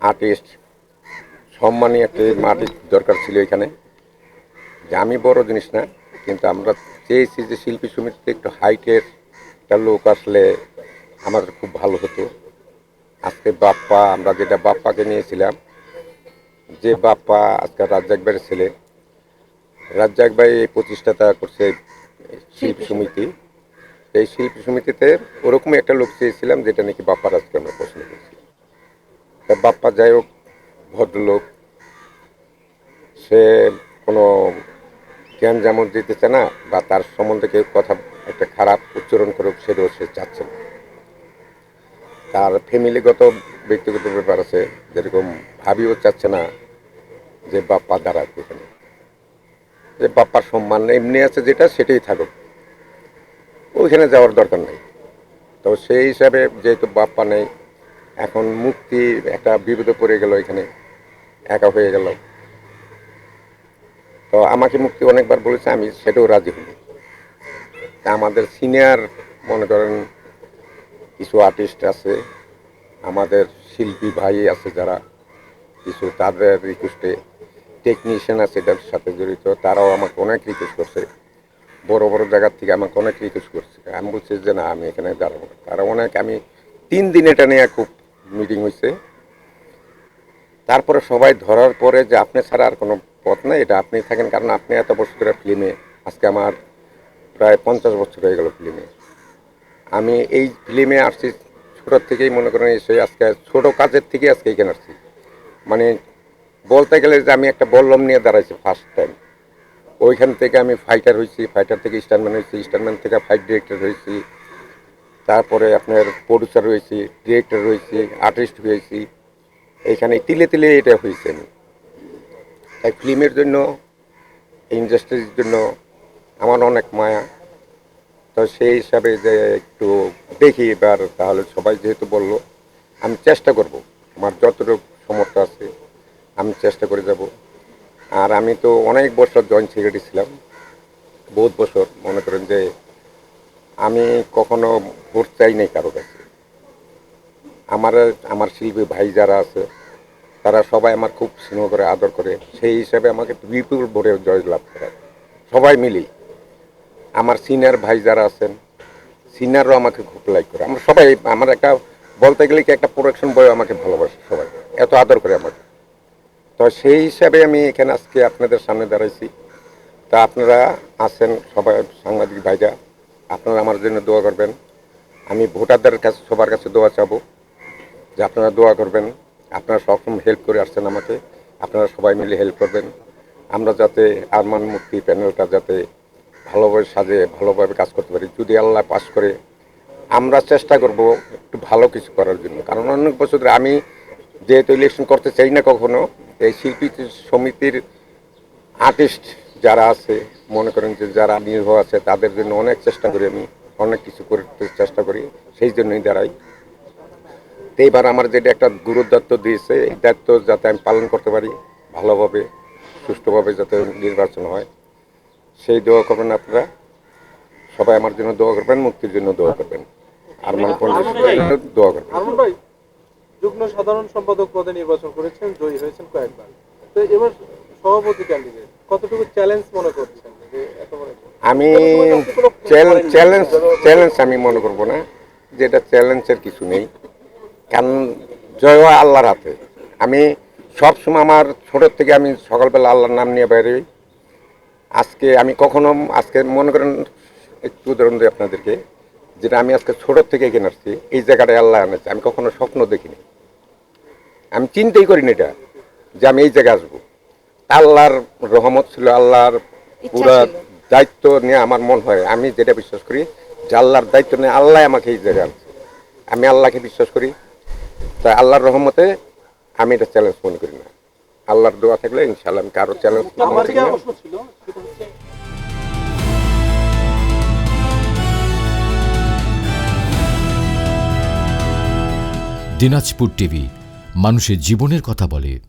Artist সম্মানী একটি artist দরকার ছিল এখানে, যে আমি বড় জিনিস না, কিন্তু আমরা চেয়েছি যে শিল্পী সমিতিতে একটু হাইটের একটা লোক আসলে আমাদের খুব ভালো হতো। আজকে বাপ্পা, আমরা যেটা বাপ্পাকে নিয়েছিলাম, যে বাপ্পা আজকে রাজ্জাক ভাইয়ের ছেলে, রাজ্জাক ভাই এই প্রতিষ্ঠাতা করছে শিল্পী সমিতি। এই শিল্পী সমিতিতে ওরকমই একটা লোক চেয়েছিলাম যেটা নাকি বাপ্পার আজকে আমরা পছন্দ করছি। তা বাপ্পা যাই হোক, ভদ্রলোক, সে কোনো জ্ঞান যেমন দিতেছে না, বা তার সম্বন্ধে কেউ কথা একটা খারাপ উচ্চারণ করুক সেটাও সে চাচ্ছে না। তার ফ্যামিলিগত ব্যক্তিগত ব্যাপার আছে, যেরকম ভাবিও চাচ্ছে না যে বাপ্পা দাঁড়াক এখানে, যে বাপ্পার সম্মান এমনি আছে যেটা সেটাই থাকুক, ওইখানে যাওয়ার দরকার নেই। তো সেই হিসাবে যেহেতু বাপ্পা নেই, এখন মুক্তি একটা বিপদে পড়ে গেল, এখানে একা হয়ে গেল। তো আমাকে মুক্তি অনেকবার বলেছে, আমি সেটাও রাজি হইনি। তা আমাদের সিনিয়র মনে করেন কিছু আর্টিস্ট আছে, আমাদের শিল্পী ভাই আছে যারা কিছু, তাদের রিকোয়েস্টে টেকনিশিয়ান আছে এটার সাথে জড়িত, তারাও আমাকে অনেক রিকোয়েস্ট করছে, বড় বড় জায়গার থেকে আমাকে অনেক রিকোয়েস্ট করছে। আমি বলছি যে না, আমি এখানে দাঁড়াবো না। তারা অনেক, আমি 3 দিন এটা নিয়ে খুব মিটিং হয়েছে। তারপরে সবাই ধরার পরে যে আপনি ছাড়া আর কোনো পথ নেই, এটা আপনি থাকেন, কারণ আপনি এত বছর ধরে ফিল্মে, আজকে আমার প্রায় 50 বছর হয়ে গেল ফিল্মে। আমি এই ফিল্মে আসছি ছোটোর থেকেই, মনে করেন এসে আজকে ছোটো কাজের থেকে আজকে এখানে আসছি। মানে বলতে গেলে যে আমি একটা বল্লম নিয়ে দাঁড়াইছি ফার্স্ট টাইম। ওইখান থেকে আমি ফাইটার হয়েছি, ফাইটার থেকে স্টারম্যান হয়েছি, স্টারম্যান থেকে ফাইট ডিরেক্টর হয়েছি, তারপরে আপনার প্রডিউসার হয়েছি, ডিরেক্টর হয়েছি, আর্টিস্ট হয়েছি। এইখানে তিলে তিলে এটা হয়েছে। আমি তাই ফিল্মের জন্য, ইন্ডাস্ট্রির জন্য আমার অনেক মায়া। তো সেই হিসাবে যে একটু দেখি এবার, তাহলে সবাই যেহেতু বললো, আমি চেষ্টা করব, আমার যতটুকু সমর্থ আছে আমি চেষ্টা করে যাব। আর আমি তো অনেক বছর জয়েন্ট সেক্রেটারি ছিলাম, বহুত বছর। মনে করেন যে আমি কখনো ভোট চাই নাই কারো কাছে। আমার আমার শিল্পী ভাই যারা আছে তারা সবাই আমার খুব স্নেহ করে, আদর করে, সেই হিসাবে আমাকে বিপুল ভোটে জয়লাভ করে সবাই মিলেই। আমার সিনিয়র ভাই যারা আছেন, সিনিয়রও আমাকে খুব লাইক করে। আমরা সবাই, আমার একটা বলতে গেলে কি একটা প্রোডাকশন বয় আমাকে ভালোবাসে, সবাই এত আদর করে আমাকে। তো সেই হিসাবে আমি এখানে আজকে আপনাদের সামনে দাঁড়াইছি। তা আপনারা আছেন সবাই, সাংবাদিক ভাইরা, আপনারা আমার জন্য দোয়া করবেন। আমি ভোটারদের কাছে, সবার কাছে দোয়া চাবো যে আপনারা দোয়া করবেন। আপনারা সবসময় হেল্প করে আসছেন আমাকে, আপনারা সবাই মিলে হেল্প করবেন। আমরা যাতে আরমান মুক্তি প্যানেলটা যাতে ভালোভাবে সাজে, ভালোভাবে কাজ করতে পারি। যদি আল্লাহ পাস করে, আমরা চেষ্টা করব একটু ভালো কিছু করার জন্য। কারণ অনেক বছর ধরে আমি যেহেতু ইলেকশন করতে চাই না কখনো, এই শিল্পী সমিতির আর্টিস্ট যারা আছে, মনে করেন যে যারা নির্ভর আছে, তাদের জন্য অনেক চেষ্টা করি, আমি অনেক কিছু করতে চেষ্টা করি, সেই জন্যই দাঁড়াই। তো এইবার আমার যেটা একটা গুরুদায়িত্ব দিয়েছে, এই দায়িত্ব যাতে আমি পালন করতে পারি ভালোভাবে, সুষ্ঠুভাবে যাতে নির্বাচন হয়, সেই দোয়া করবেন আপনারা সবাই। আমার জন্য দোয়া করবেন, মুক্তির জন্য দোয়া করবেন, আর মানে দোয়া করবেন। যুগ্ম সাধারণ সম্পাদক পদে নির্বাচন করেছেন, জয়ী হয়েছেন কয়েকবার। তো এবার সভাপতি ক্যান্ডিডেট কতটুকু চ্যালেঞ্জ মনে করছেন? আমি চ্যালেঞ্জ আমি মনে করবো না, যেটা চ্যালেঞ্জের কিছু নেই, কারণ জয় হয় আল্লাহর হাতে। আমি সবসময় আমার ছোটোর থেকে আমি সকালবেলা আল্লাহর নাম নিয়ে বাইরে। আজকে আমি কখনো, আজকে মনে করেন একটু উদাহরণ দিই আপনাদেরকে, যেটা আমি আজকে ছোটোর থেকে এখানে আসছি, এই জায়গাটায় আল্লাহ আনেছে, আমি কখনো স্বপ্ন দেখিনি, আমি চিন্তাই করিনি এটা যে আমি এই জায়গায় আসবো। আল্লাহর রহমত ছিল, আল্লাহর পুরা দায়িত্ব নিয়ে আমার মনে হয়, আমি যেটা বিশ্বাস করি যে আল্লাহর দায়িত্ব নিয়ে আল্লাহ আমাকে এই জায়গায় আনছে, আমি আল্লাহকে বিশ্বাস করি। তাই আল্লাহর রহমতে আমি এটা চ্যালেঞ্জ মনে করি না। আল্লাহর দোয়া থাকলে ইনশাআল্লাহ আমি কারো চ্যালেঞ্জ মনে করি না। দিনাজপুর টিভি, মানুষের জীবনের কথা বলে।